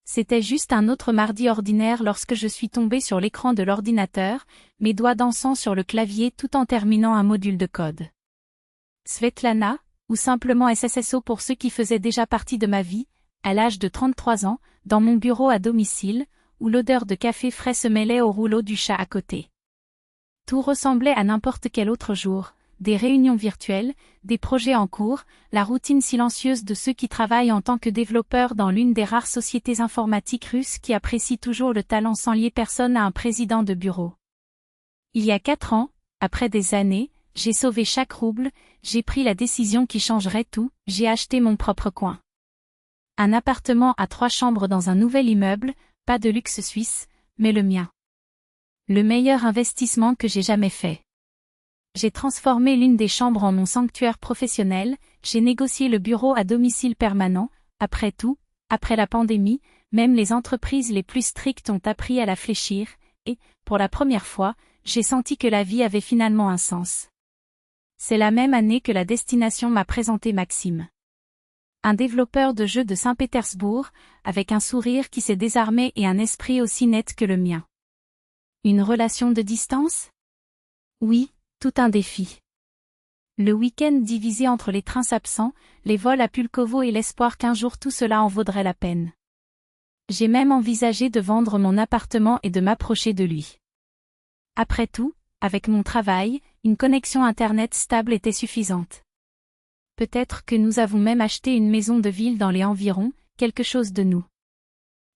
C'était juste un autre mardi ordinaire lorsque je suis tombée sur l'écran de l'ordinateur, mes doigts dansant sur le clavier tout en terminant un module de code. Svetlana, ou simplement SSSO pour ceux qui faisaient déjà partie de ma vie, à l'âge de 33 ans, dans mon bureau à domicile, où l'odeur de café frais se mêlait au rouleau du chat à côté. Tout ressemblait à n'importe quel autre jour, des réunions virtuelles, des projets en cours, la routine silencieuse de ceux qui travaillent en tant que développeurs dans l'une des rares sociétés informatiques russes qui apprécient toujours le talent sans lier personne à un président de bureau. Il y a 4 ans, après des années, j'ai sauvé chaque rouble, j'ai pris la décision qui changerait tout, j'ai acheté mon propre coin. Un appartement à 3 chambres dans un nouvel immeuble, pas de luxe suisse, mais le mien. Le meilleur investissement que j'ai jamais fait. J'ai transformé l'une des chambres en mon sanctuaire professionnel, j'ai négocié le bureau à domicile permanent, après tout, après la pandémie, même les entreprises les plus strictes ont appris à la fléchir, et, pour la première fois, j'ai senti que la vie avait finalement un sens. C'est la même année que la destination m'a présenté Maxime. Un développeur de jeux de Saint-Pétersbourg, avec un sourire qui s'est désarmé et un esprit aussi net que le mien. Une relation de distance? Oui, tout un défi. Le week-end divisé entre les trains absents, les vols à Pulkovo et l'espoir qu'un jour tout cela en vaudrait la peine. J'ai même envisagé de vendre mon appartement et de m'approcher de lui. Après tout, avec mon travail, une connexion Internet stable était suffisante. Peut-être que nous avons même acheté une maison de ville dans les environs, quelque chose de nous.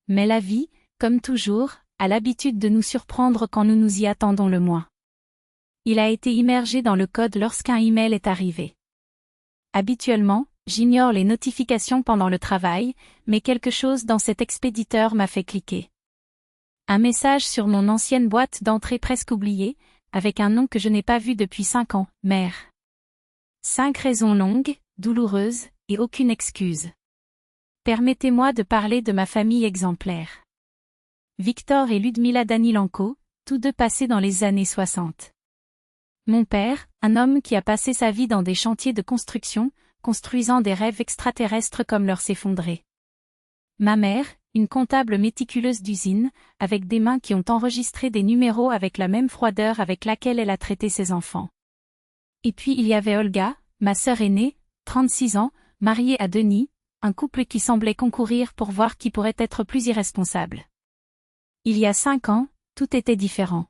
Mais la vie, comme toujours, a l'habitude de nous surprendre quand nous nous y attendons le moins. Il a été immergé dans le code lorsqu'un email est arrivé. Habituellement, j'ignore les notifications pendant le travail, mais quelque chose dans cet expéditeur m'a fait cliquer. Un message sur mon ancienne boîte d'entrée presque oubliée, avec un nom que je n'ai pas vu depuis 5 ans, mère. 5 raisons longues, douloureuses, et aucune excuse. Permettez-moi de parler de ma famille exemplaire. Victor et Ludmila Danilenko, tous deux passés dans les années 60. Mon père, un homme qui a passé sa vie dans des chantiers de construction, construisant des rêves extraterrestres comme leur s'effondrer. Ma mère, une comptable méticuleuse d'usine, avec des mains qui ont enregistré des numéros avec la même froideur avec laquelle elle a traité ses enfants. Et puis il y avait Olga, ma sœur aînée, 36 ans, mariée à Denis, un couple qui semblait concourir pour voir qui pourrait être plus irresponsable. Il y a 5 ans, tout était différent.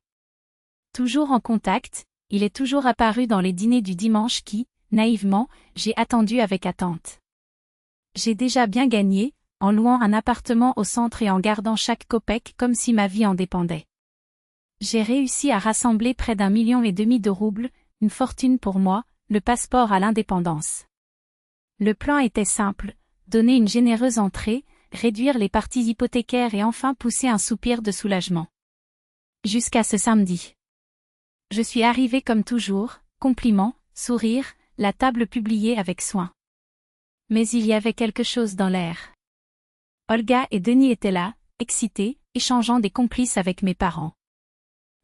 Toujours en contact, il est toujours apparu dans les dîners du dimanche qui, naïvement, j'ai attendu avec attente. J'ai déjà bien gagné, en louant un appartement au centre et en gardant chaque copec comme si ma vie en dépendait. J'ai réussi à rassembler près d'1,5 million de roubles, une fortune pour moi, le passeport à l'indépendance. Le plan était simple, donner une généreuse entrée, réduire les parties hypothécaires et enfin pousser un soupir de soulagement. Jusqu'à ce samedi. Je suis arrivée comme toujours, compliment, sourire, la table publiée avec soin. Mais il y avait quelque chose dans l'air. Olga et Denis étaient là, excités, échangeant des complices avec mes parents.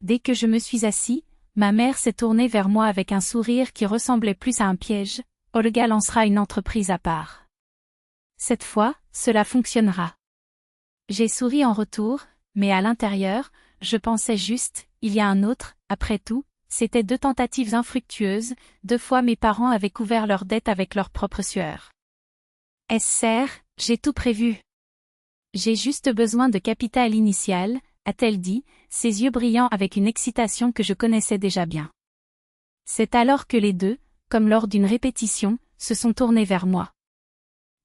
Dès que je me suis assis, ma mère s'est tournée vers moi avec un sourire qui ressemblait plus à un piège. Olga lancera une entreprise à part. Cette fois, cela fonctionnera. J'ai souri en retour, mais à l'intérieur, je pensais juste, il y a un autre, après tout, c'était 2 tentatives infructueuses, 2 fois mes parents avaient couvert leurs dettes avec leur propre sueur. Serre, j'ai tout prévu. J'ai juste besoin de capital initial, a-t-elle dit, ses yeux brillant avec une excitation que je connaissais déjà bien. C'est alors que les deux, comme lors d'une répétition, se sont tournés vers moi.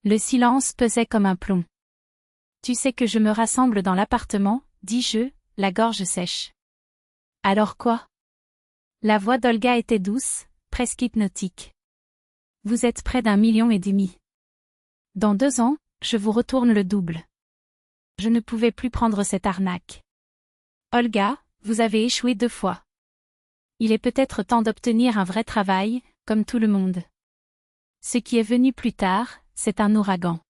Le silence pesait comme un plomb. Tu sais que je me rassemble dans l'appartement, dis-je, la gorge sèche. Alors quoi? La voix d'Olga était douce, presque hypnotique. Vous êtes près d'1,5 million. Dans 2 ans, je vous retourne le double. Je ne pouvais plus prendre cette arnaque. Olga, vous avez échoué 2 fois. Il est peut-être temps d'obtenir un vrai travail, comme tout le monde. Ce qui est venu plus tard, c'est un ouragan.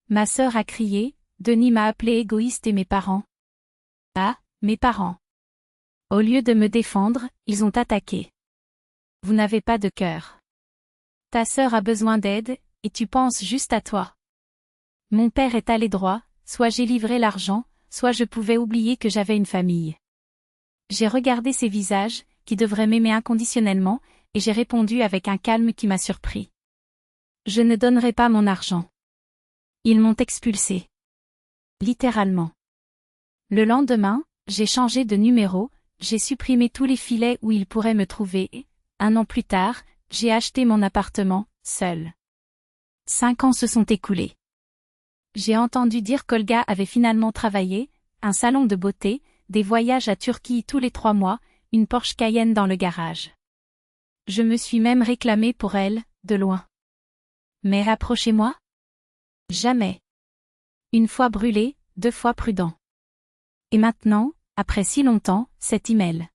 Ma sœur a crié, Denis m'a appelé égoïste et mes parents. Ah, mes parents. Au lieu de me défendre, ils ont attaqué. Vous n'avez pas de cœur. Ta sœur a besoin d'aide, et tu penses juste à toi. Mon père est allé droit, soit j'ai livré l'argent, soit je pouvais oublier que j'avais une famille. J'ai regardé ces visages, qui devraient m'aimer inconditionnellement, et j'ai répondu avec un calme qui m'a surpris. Je ne donnerai pas mon argent. Ils m'ont expulsé. Littéralement. Le lendemain, j'ai changé de numéro, j'ai supprimé tous les filets où ils pourraient me trouver et, 1 an plus tard, j'ai acheté mon appartement, seul. 5 ans se sont écoulés. J'ai entendu dire qu'Olga avait finalement travaillé, un salon de beauté, des voyages à Turquie tous les 3 mois, une Porsche Cayenne dans le garage. Je me suis même réclamé pour elle, de loin. Mais rapprochez-moi? Jamais. 1 fois brûlé, 2 fois prudent. Et maintenant, après si longtemps, cet email.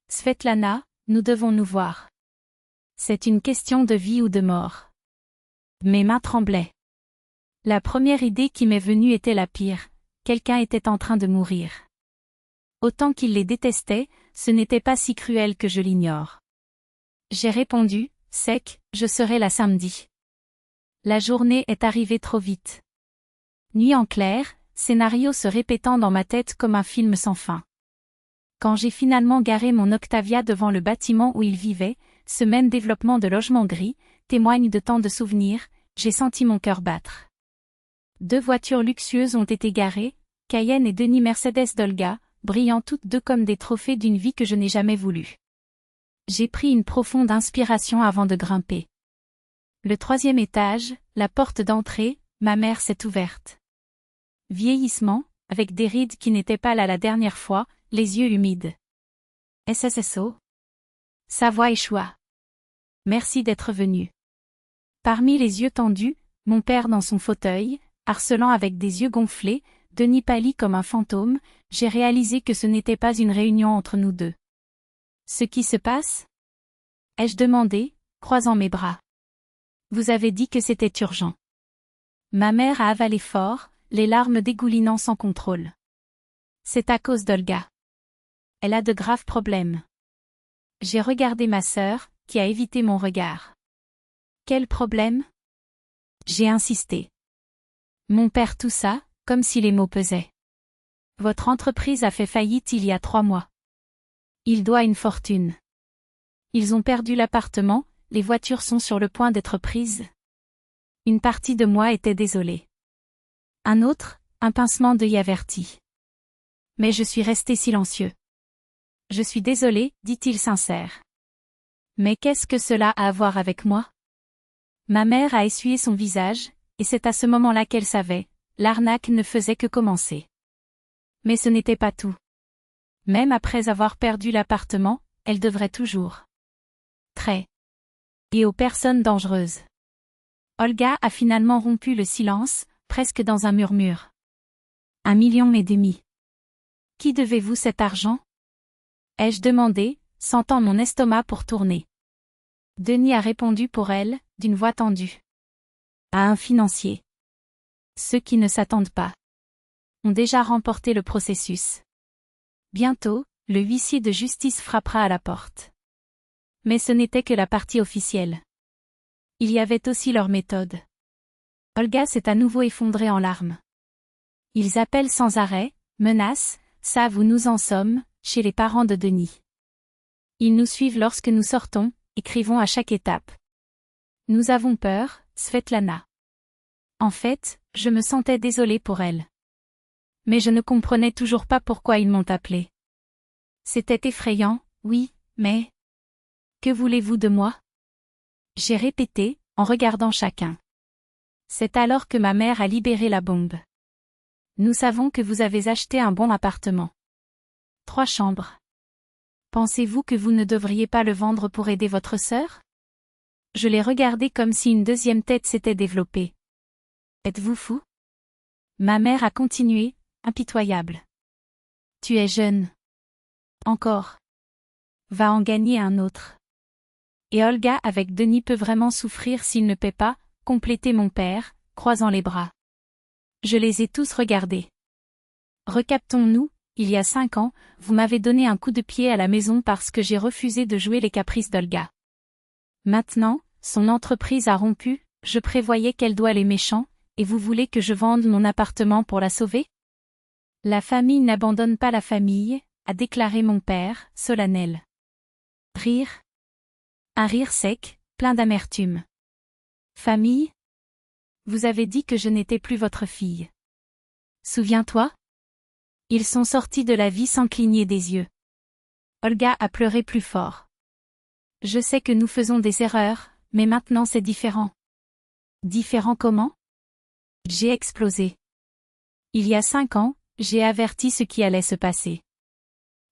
Svetlana, nous devons nous voir. C'est une question de vie ou de mort. Mes mains tremblaient. La première idée qui m'est venue était la pire. Quelqu'un était en train de mourir. Autant qu'il les détestait, ce n'était pas si cruel que je l'ignore. J'ai répondu, sec, je serai là samedi. La journée est arrivée trop vite. Nuit en clair, scénario se répétant dans ma tête comme un film sans fin. Quand j'ai finalement garé mon Octavia devant le bâtiment où il vivait, ce même développement de logement gris, témoigne de tant de souvenirs, j'ai senti mon cœur battre. 2 voitures luxueuses ont été garées, Cayenne et Denis Mercedes d'Olga, brillant toutes deux comme des trophées d'une vie que je n'ai jamais voulu. J'ai pris une profonde inspiration avant de grimper. Le 3e étage, la porte d'entrée, ma mère s'est ouverte. Vieillissement, avec des rides qui n'étaient pas là la dernière fois, les yeux humides. SSSO. Sa voix échoua. Merci d'être venu. Parmi les yeux tendus, mon père dans son fauteuil, harcelant avec des yeux gonflés, Denis pâlit comme un fantôme, j'ai réalisé que ce n'était pas une réunion entre nous deux. Ce qui se passe? Ai-je demandé, croisant mes bras. Vous avez dit que c'était urgent. Ma mère a avalé fort, les larmes dégoulinant sans contrôle. C'est à cause d'Olga. Elle a de graves problèmes. J'ai regardé ma sœur, qui a évité mon regard. Quel problème? J'ai insisté. Mon père toussa, comme si les mots pesaient. Votre entreprise a fait faillite il y a 3 mois. Il doit une fortune. Ils ont perdu l'appartement, les voitures sont sur le point d'être prises. Une partie de moi était désolée. Un autre, un pincement d'œil averti. Mais je suis resté silencieux. Je suis désolé, dit-il sincère. Mais qu'est-ce que cela a à voir avec moi? Ma mère a essuyé son visage, et c'est à ce moment-là qu'elle savait, l'arnaque ne faisait que commencer. Mais ce n'était pas tout. Même après avoir perdu l'appartement, elle devrait toujours. Très. Et aux personnes dangereuses. Olga a finalement rompu le silence, presque dans un murmure. 1,5 million. Qui devez-vous cet argent? Ai-je demandé, sentant mon estomac pour tourner. Denis a répondu pour elle, d'une voix tendue. À un financier. Ceux qui ne s'attendent pas ont déjà remporté le processus. Bientôt, le huissier de justice frappera à la porte. Mais ce n'était que la partie officielle. Il y avait aussi leur méthode. Olga s'est à nouveau effondrée en larmes. Ils appellent sans arrêt, menacent, savent où nous en sommes, chez les parents de Denis. Ils nous suivent lorsque nous sortons, écrivons à chaque étape. Nous avons peur, Svetlana. En fait, je me sentais désolée pour elle. Mais je ne comprenais toujours pas pourquoi ils m'ont appelée. C'était effrayant, oui, mais... Que voulez-vous de moi? J'ai répété, en regardant chacun. C'est alors que ma mère a libéré la bombe. Nous savons que vous avez acheté un bon appartement. 3 chambres. Pensez-vous que vous ne devriez pas le vendre pour aider votre sœur? Je l'ai regardé comme si une deuxième tête s'était développée. Êtes-vous fou? Ma mère a continué, impitoyable. Tu es jeune. Encore. Va en gagner un autre. Et Olga avec Denis peut vraiment souffrir s'il ne paie pas, complétait mon père, croisant les bras. Je les ai tous regardés. Recaptons-nous, il y a 5 ans, vous m'avez donné un coup de pied à la maison parce que j'ai refusé de jouer les caprices d'Olga. Maintenant, son entreprise a rompu, je prévoyais qu'elle doit les méchants, et vous voulez que je vende mon appartement pour la sauver? La famille n'abandonne pas la famille, a déclaré mon père, solennel. Rire. Un rire sec, plein d'amertume. Famille? Vous avez dit que je n'étais plus votre fille. Souviens-toi? Ils sont sortis de la vie sans cligner des yeux. Olga a pleuré plus fort. Je sais que nous faisons des erreurs, mais maintenant c'est différent. Différent comment? J'ai explosé. Il y a 5 ans, j'ai averti ce qui allait se passer.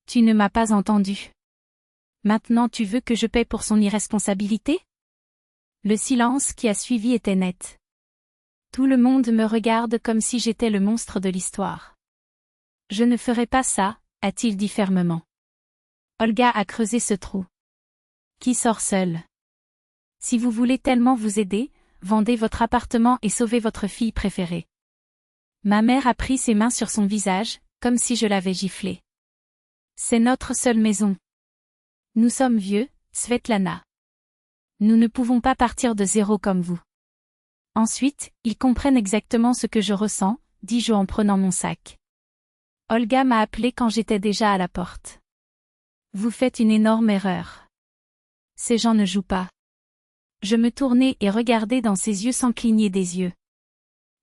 Tu ne m'as pas entendu. Maintenant tu veux que je paie pour son irresponsabilité? Le silence qui a suivi était net. Tout le monde me regarde comme si j'étais le monstre de l'histoire. Je ne ferai pas ça, a-t-il dit fermement. Olga a creusé ce trou. Qui sort seul? Si vous voulez tellement vous aider, vendez votre appartement et sauvez votre fille préférée. Ma mère a pris ses mains sur son visage, comme si je l'avais giflé. C'est notre seule maison. Nous sommes vieux, Svetlana. Nous ne pouvons pas partir de zéro comme vous. Ensuite, ils comprennent exactement ce que je ressens, dis-je en prenant mon sac. Olga m'a appelé quand j'étais déjà à la porte. Vous faites une énorme erreur. Ces gens ne jouent pas. Je me tournai et regardai dans ses yeux sans cligner des yeux.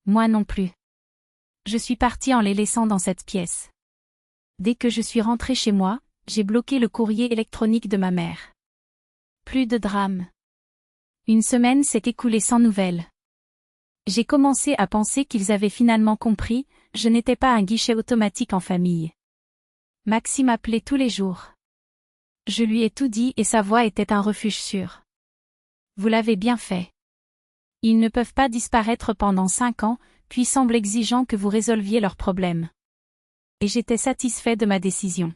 Moi non plus. Je suis partie en les laissant dans cette pièce. Dès que je suis rentrée chez moi, j'ai bloqué le courrier électronique de ma mère. Plus de drame. Une semaine s'est écoulée sans nouvelles. J'ai commencé à penser qu'ils avaient finalement compris, je n'étais pas un guichet automatique en famille. Maxime m'appelait tous les jours. Je lui ai tout dit et sa voix était un refuge sûr. Vous l'avez bien fait. Ils ne peuvent pas disparaître pendant 5 ans, puis semble exigeant que vous résolviez leurs problèmes. Et j'étais satisfait de ma décision.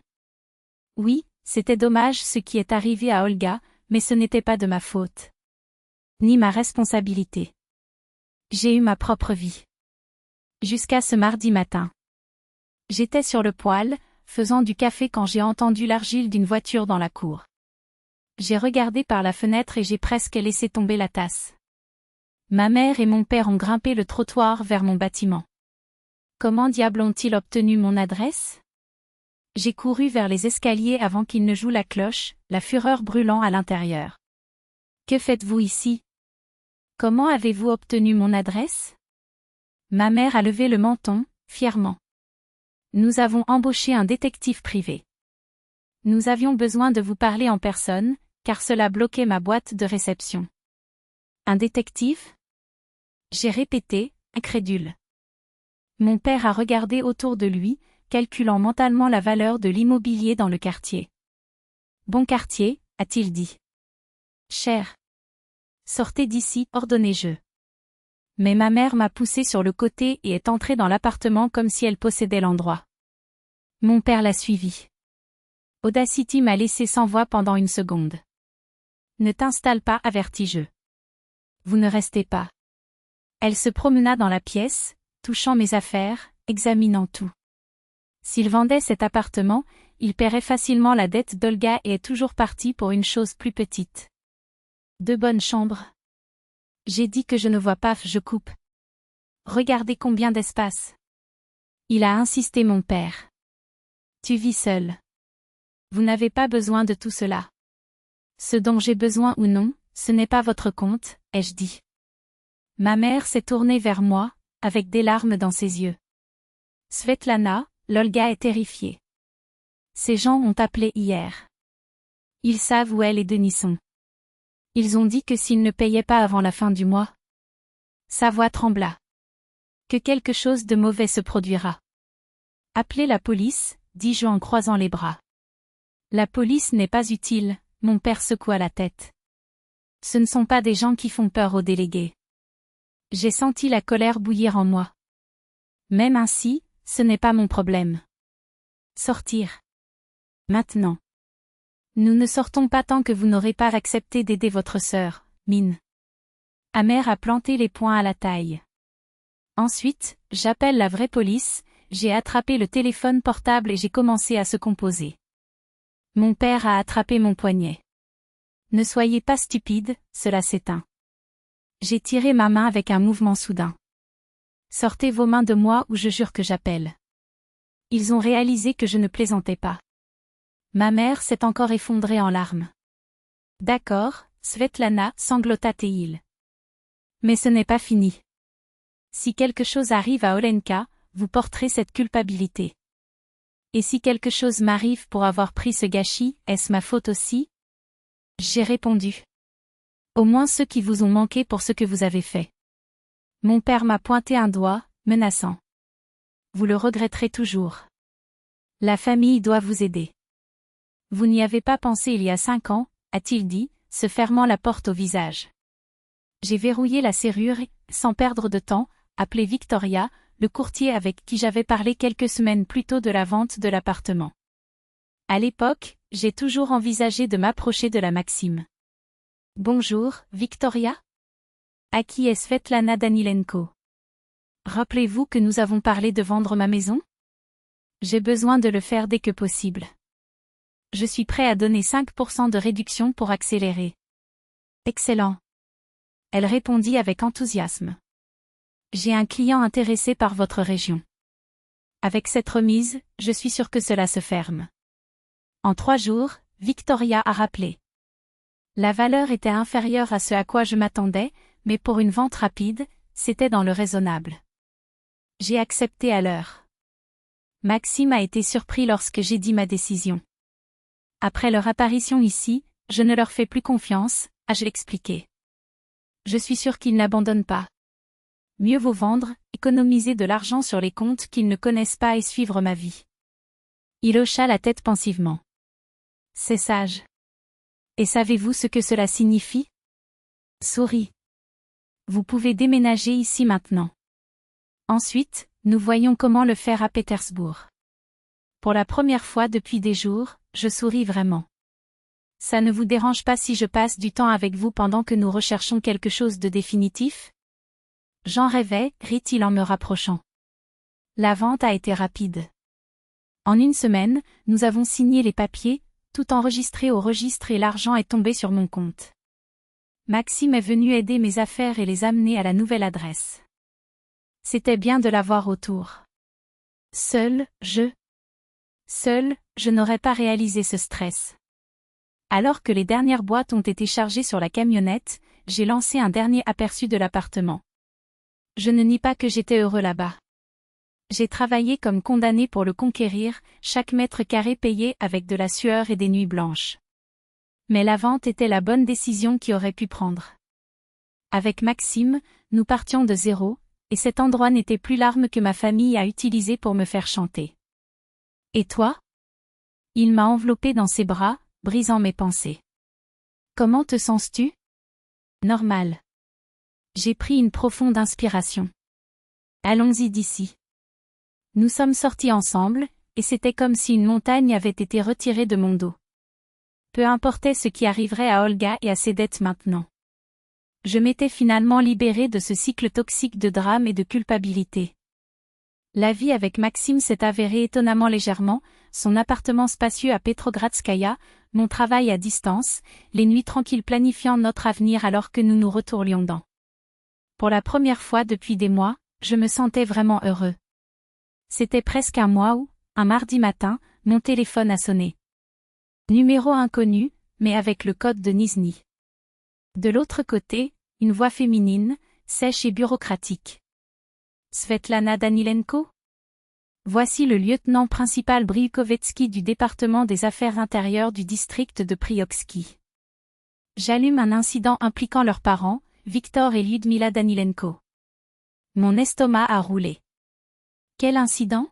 Oui, c'était dommage ce qui est arrivé à Olga, mais ce n'était pas de ma faute. Ni ma responsabilité. J'ai eu ma propre vie. Jusqu'à ce mardi matin. J'étais sur le poêle, faisant du café quand j'ai entendu l'argile d'une voiture dans la cour. J'ai regardé par la fenêtre et j'ai presque laissé tomber la tasse. Ma mère et mon père ont grimpé le trottoir vers mon bâtiment. Comment diable ont-ils obtenu mon adresse? J'ai couru vers les escaliers avant qu'ils ne jouent la cloche, la fureur brûlant à l'intérieur. Que faites-vous ici? Comment avez-vous obtenu mon adresse? Ma mère a levé le menton, fièrement. Nous avons embauché un détective privé. Nous avions besoin de vous parler en personne, car cela bloquait ma boîte de réception. Un détective? J'ai répété, incrédule. Mon père a regardé autour de lui, calculant mentalement la valeur de l'immobilier dans le quartier. Bon quartier, a-t-il dit. Cher. Sortez d'ici, ordonnai-je. Mais ma mère m'a poussé sur le côté et est entrée dans l'appartement comme si elle possédait l'endroit. Mon père l'a suivi. Audacity m'a laissé sans voix pendant une seconde. Ne t'installe pas, avertis-je. Vous ne restez pas. Elle se promena dans la pièce, touchant mes affaires, examinant tout. S'il vendait cet appartement, il paierait facilement la dette d'Olga et est toujours parti pour une chose plus petite. 2 bonnes chambres. J'ai dit que je ne vois pas, je coupe. Regardez combien d'espace. Il a insisté mon père. Tu vis seul. Vous n'avez pas besoin de tout cela. Ce dont j'ai besoin ou non, ce n'est pas votre compte, ai-je dit. Ma mère s'est tournée vers moi, avec des larmes dans ses yeux. Svetlana, l'Olga est terrifiée. Ces gens ont appelé hier. Ils savent où elle et Denis sont. Ils ont dit que s'ils ne payaient pas avant la fin du mois. Sa voix trembla. Que quelque chose de mauvais se produira. Appelez la police, dis-je en croisant les bras. La police n'est pas utile, mon père secoua la tête. Ce ne sont pas des gens qui font peur aux délégués. J'ai senti la colère bouillir en moi. Même ainsi, ce n'est pas mon problème. Sortir. Maintenant. Nous ne sortons pas tant que vous n'aurez pas accepté d'aider votre sœur, Mine. Amer a planté les poings à la taille. Ensuite, j'appelle la vraie police, j'ai attrapé le téléphone portable et j'ai commencé à se composer. Mon père a attrapé mon poignet. Ne soyez pas stupide, cela s'éteint. J'ai tiré ma main avec un mouvement soudain. Sortez vos mains de moi ou je jure que j'appelle. Ils ont réalisé que je ne plaisantais pas. Ma mère s'est encore effondrée en larmes. D'accord, Svetlana, sanglota Tehil. Mais ce n'est pas fini. Si quelque chose arrive à Olenka, vous porterez cette culpabilité. Et si quelque chose m'arrive pour avoir pris ce gâchis, est-ce ma faute aussi? J'ai répondu. Au moins ceux qui vous ont manqué pour ce que vous avez fait. Mon père m'a pointé un doigt, menaçant. Vous le regretterez toujours. La famille doit vous aider. Vous n'y avez pas pensé il y a 5 ans, a-t-il dit, se fermant la porte au visage. J'ai verrouillé la serrure et, sans perdre de temps, appelé Victoria, le courtier avec qui j'avais parlé quelques semaines plus tôt de la vente de l'appartement. À l'époque, j'ai toujours envisagé de m'approcher de la Maxime. Bonjour, Victoria? À qui est Svetlana Danilenko? Rappelez-vous que nous avons parlé de vendre ma maison? J'ai besoin de le faire dès que possible. Je suis prêt à donner 5% de réduction pour accélérer. Excellent. Elle répondit avec enthousiasme. J'ai un client intéressé par votre région. Avec cette remise, je suis sûr que cela se ferme. En 3 jours, Victoria a rappelé. La valeur était inférieure à ce à quoi je m'attendais, mais pour une vente rapide, c'était dans le raisonnable. J'ai accepté à l'heure. Maxime a été surpris lorsque j'ai dit ma décision. Après leur apparition ici, je ne leur fais plus confiance, ai-je expliqué. Je suis sûr qu'ils n'abandonnent pas. Mieux vaut vendre, économiser de l'argent sur les comptes qu'ils ne connaissent pas et suivre ma vie. Il hocha la tête pensivement. C'est sage. Et savez-vous ce que cela signifie? Souris. Vous pouvez déménager ici maintenant. Ensuite, nous voyons comment le faire à Pétersbourg. Pour la première fois depuis des jours, je souris vraiment. Ça ne vous dérange pas si je passe du temps avec vous pendant que nous recherchons quelque chose de définitif? J'en rêvais, rit-il en me rapprochant. La vente a été rapide. En 1 semaine, nous avons signé les papiers, tout enregistré au registre et l'argent est tombé sur mon compte. Maxime est venu aider mes affaires et les amener à la nouvelle adresse. C'était bien de l'avoir autour. Seul, je n'aurais pas réalisé ce stress. Alors que les dernières boîtes ont été chargées sur la camionnette, j'ai lancé un dernier aperçu de l'appartement. Je ne nie pas que j'étais heureux là-bas. J'ai travaillé comme condamné pour le conquérir, chaque mètre carré payé avec de la sueur et des nuits blanches. Mais la vente était la bonne décision qui aurait pu prendre. Avec Maxime, nous partions de zéro, et cet endroit n'était plus l'arme que ma famille a utilisée pour me faire chanter. Et toi? Il m'a enveloppé dans ses bras, brisant mes pensées. Comment te sens-tu? Normal. J'ai pris une profonde inspiration. Allons-y d'ici. Nous sommes sortis ensemble, et c'était comme si une montagne avait été retirée de mon dos. Peu importait ce qui arriverait à Olga et à ses dettes maintenant. Je m'étais finalement libérée de ce cycle toxique de drame et de culpabilité. La vie avec Maxime s'est avérée étonnamment légèrement, son appartement spacieux à Petrogradskaya, mon travail à distance, les nuits tranquilles planifiant notre avenir alors que nous nous retournions dans. Pour la première fois depuis des mois, je me sentais vraiment heureux. C'était presque un mois où, un mardi matin, mon téléphone a sonné. Numéro inconnu, mais avec le code de Nizhny. De l'autre côté, une voix féminine, sèche et bureaucratique. Svetlana Danilenko? Voici le lieutenant principal Bryukovetsky du département des affaires intérieures du district de Prioksky. J'allume un incident impliquant leurs parents, Victor et Lyudmila Danilenko. Mon estomac a roulé. Quel incident?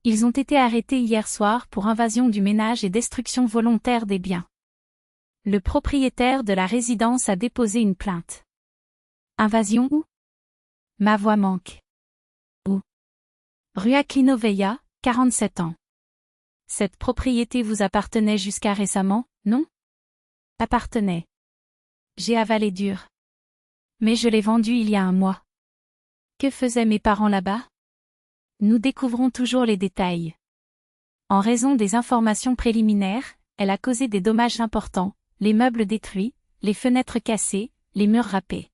Ils ont été arrêtés hier soir pour invasion du ménage et destruction volontaire des biens. Le propriétaire de la résidence a déposé une plainte. Invasion où? Ma voix manque. Où? Rue Aklinoveia, 47 ans. Cette propriété vous appartenait jusqu'à récemment, non? Appartenait. J'ai avalé dur. Mais je l'ai vendue il y a 1 mois. Que faisaient mes parents là-bas? Nous découvrons toujours les détails. En raison des informations préliminaires, elle a causé des dommages importants, les meubles détruits, les fenêtres cassées, les murs râpés.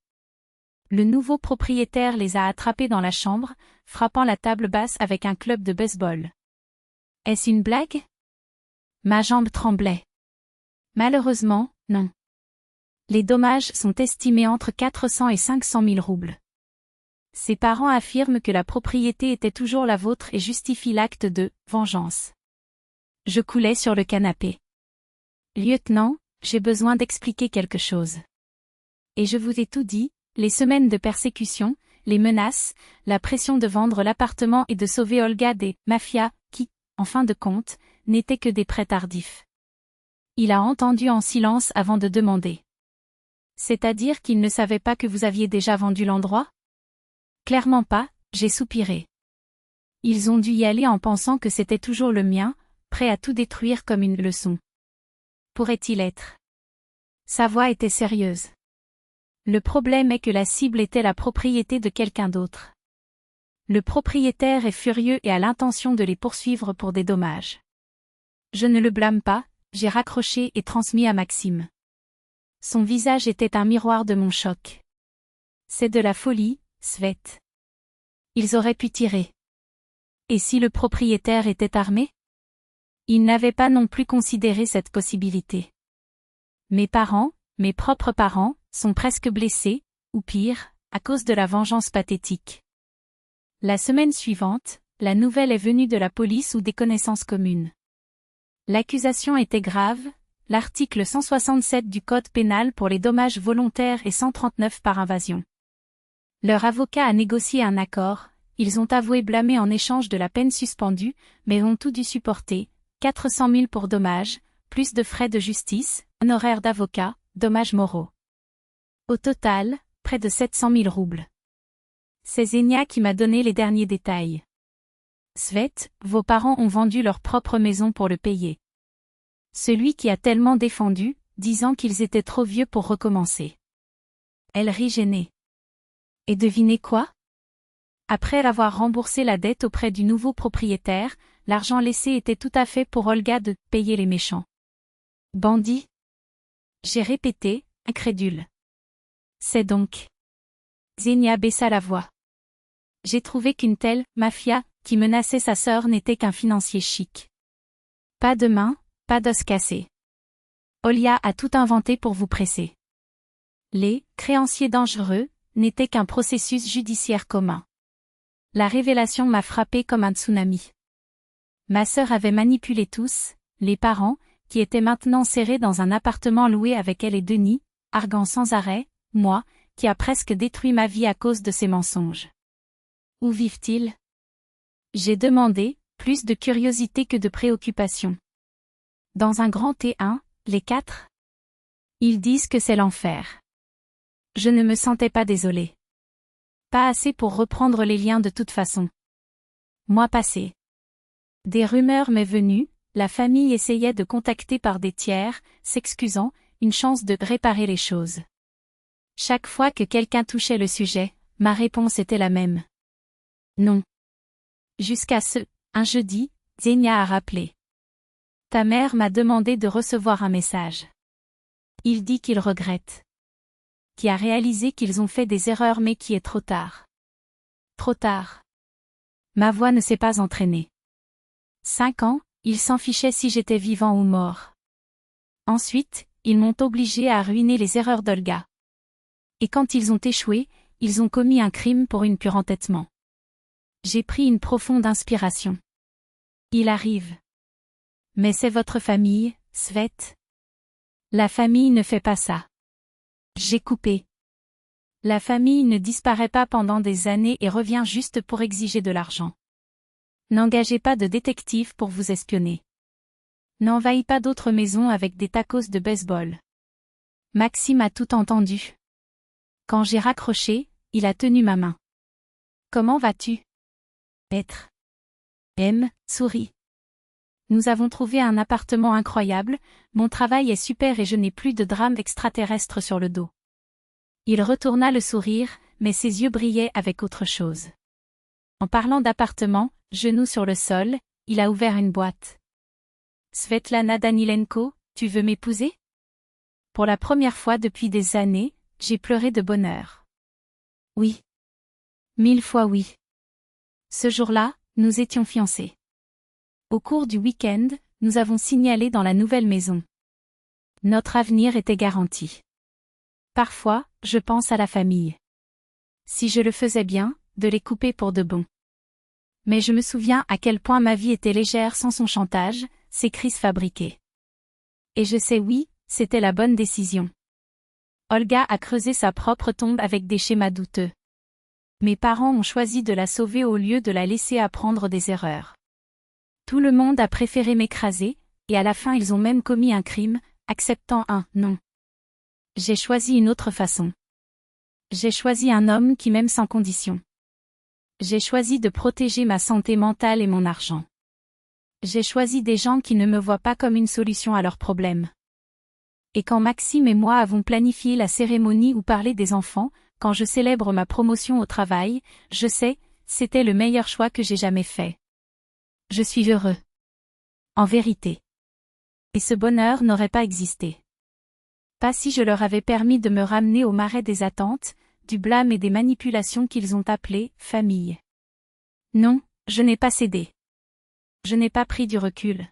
Le nouveau propriétaire les a attrapés dans la chambre, frappant la table basse avec un club de baseball. Est-ce une blague? Ma jambe tremblait. Malheureusement, non. Les dommages sont estimés entre 400 et 500 000 roubles. Ses parents affirment que la propriété était toujours la vôtre et justifient l'acte de « vengeance ». Je coulais sur le canapé. Lieutenant, j'ai besoin d'expliquer quelque chose. Et je vous ai tout dit, les semaines de persécution, les menaces, la pression de vendre l'appartement et de sauver Olga des mafias qui, en fin de compte, n'étaient que des prêts tardifs. Il a entendu en silence avant de demander. C'est-à-dire qu'il ne savait pas que vous aviez déjà vendu l'endroit? Clairement pas, j'ai soupiré. Ils ont dû y aller en pensant que c'était toujours le mien, prêt à tout détruire comme une leçon. Pourrait-il être? Sa voix était sérieuse. Le problème est que la cible était la propriété de quelqu'un d'autre. Le propriétaire est furieux et a l'intention de les poursuivre pour des dommages. Je ne le blâme pas, j'ai raccroché et transmis à Maxime. Son visage était un miroir de mon choc. C'est de la folie, Svet. Ils auraient pu tirer. Et si le propriétaire était armé? Il n'avait pas non plus considéré cette possibilité. Mes parents, mes propres parents, sont presque blessés, ou pire, à cause de la vengeance pathétique. La semaine suivante, la nouvelle est venue de la police ou des connaissances communes. L'accusation était grave, l'article 167 du Code pénal pour les dommages volontaires et 139 par invasion. Leur avocat a négocié un accord, ils ont avoué blâmer en échange de la peine suspendue, mais ont tout dû supporter, 400 000 pour dommages, plus de frais de justice, honoraires d'avocat, dommages moraux. Au total, près de 700 000 roubles. C'est Zenia qui m'a donné les derniers détails. Svet, vos parents ont vendu leur propre maison pour le payer. Celui qui a tellement défendu, disant qu'ils étaient trop vieux pour recommencer. Elle rit gênée. Et devinez quoi? Après avoir remboursé la dette auprès du nouveau propriétaire, l'argent laissé était tout à fait pour Olga de payer les méchants. Bandit? J'ai répété, incrédule. C'est donc. Zenia baissa la voix. J'ai trouvé qu'une telle mafia qui menaçait sa sœur n'était qu'un financier chic. Pas de main, pas d'os cassé. Olia a tout inventé pour vous presser. Les créanciers dangereux n'étaient qu'un processus judiciaire commun. La révélation m'a frappé comme un tsunami. Ma sœur avait manipulé tous, les parents, qui étaient maintenant serrés dans un appartement loué avec elle et Denis, arguant sans arrêt, moi, qui a presque détruit ma vie à cause de ces mensonges. Où vivent-ils? J'ai demandé, plus de curiosité que de préoccupation. Dans un grand T1, les 4? Ils disent que c'est l'enfer. Je ne me sentais pas désolée. Pas assez pour reprendre les liens de toute façon. Mois passé. Des rumeurs m'est venues, la famille essayait de contacter par des tiers, s'excusant, une chance de réparer les choses. Chaque fois que quelqu'un touchait le sujet, ma réponse était la même. Non. Jusqu'à un jeudi, Zenia a rappelé. Ta mère m'a demandé de recevoir un message. Il dit qu'il regrette. Qui a réalisé qu'ils ont fait des erreurs mais qui est trop tard. Trop tard. Ma voix ne s'est pas entraînée. 5 ans, ils s'en fichaient si j'étais vivant ou mort. Ensuite, ils m'ont obligé à ruiner les erreurs d'Olga. Et quand ils ont échoué, ils ont commis un crime pour une pure entêtement. J'ai pris une profonde inspiration. Il arrive. Mais c'est votre famille, Svet. La famille ne fait pas ça. J'ai coupé. La famille ne disparaît pas pendant des années et revient juste pour exiger de l'argent. N'engagez pas de détective pour vous espionner. N'envahis pas d'autres maisons avec des tacos de baseball. Maxime a tout entendu. Quand j'ai raccroché, il a tenu ma main. Comment vas-tu? Être. M, sourit. Nous avons trouvé un appartement incroyable, mon travail est super et je n'ai plus de drame extraterrestre sur le dos. Il retourna le sourire, mais ses yeux brillaient avec autre chose. En parlant d'appartement, genoux sur le sol, il a ouvert une boîte. Svetlana Danilenko, tu veux m'épouser? Pour la première fois depuis des années, j'ai pleuré de bonheur. Oui. 1000 fois oui. Ce jour-là, nous étions fiancés. Au cours du week-end, nous avons signalé dans la nouvelle maison. Notre avenir était garanti. Parfois, je pense à la famille. Si je le faisais bien, de les couper pour de bon. Mais je me souviens à quel point ma vie était légère sans son chantage, ses crises fabriquées. Et je sais oui, c'était la bonne décision. Olga a creusé sa propre tombe avec des schémas douteux. Mes parents ont choisi de la sauver au lieu de la laisser apprendre des erreurs. Tout le monde a préféré m'écraser, et à la fin ils ont même commis un crime, acceptant un « non ». J'ai choisi une autre façon. J'ai choisi un homme qui m'aime sans condition. J'ai choisi de protéger ma santé mentale et mon argent. J'ai choisi des gens qui ne me voient pas comme une solution à leurs problèmes. Et quand Maxime et moi avons planifié la cérémonie où parler des enfants, quand je célèbre ma promotion au travail, je sais, c'était le meilleur choix que j'ai jamais fait. Je suis heureux. En vérité. Et ce bonheur n'aurait pas existé. Pas si je leur avais permis de me ramener au marais des attentes, du blâme et des manipulations qu'ils ont appelées « famille ». Non, je n'ai pas cédé. Je n'ai pas pris du recul.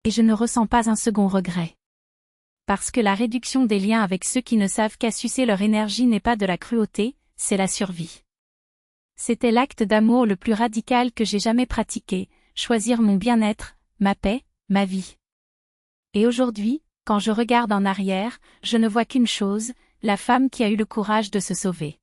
Et je ne ressens pas un second regret. Parce que la réduction des liens avec ceux qui ne savent qu'à sucer leur énergie n'est pas de la cruauté, c'est la survie. C'était l'acte d'amour le plus radical que j'ai jamais pratiqué, choisir mon bien-être, ma paix, ma vie. Et aujourd'hui, quand je regarde en arrière, je ne vois qu'une chose, la femme qui a eu le courage de se sauver.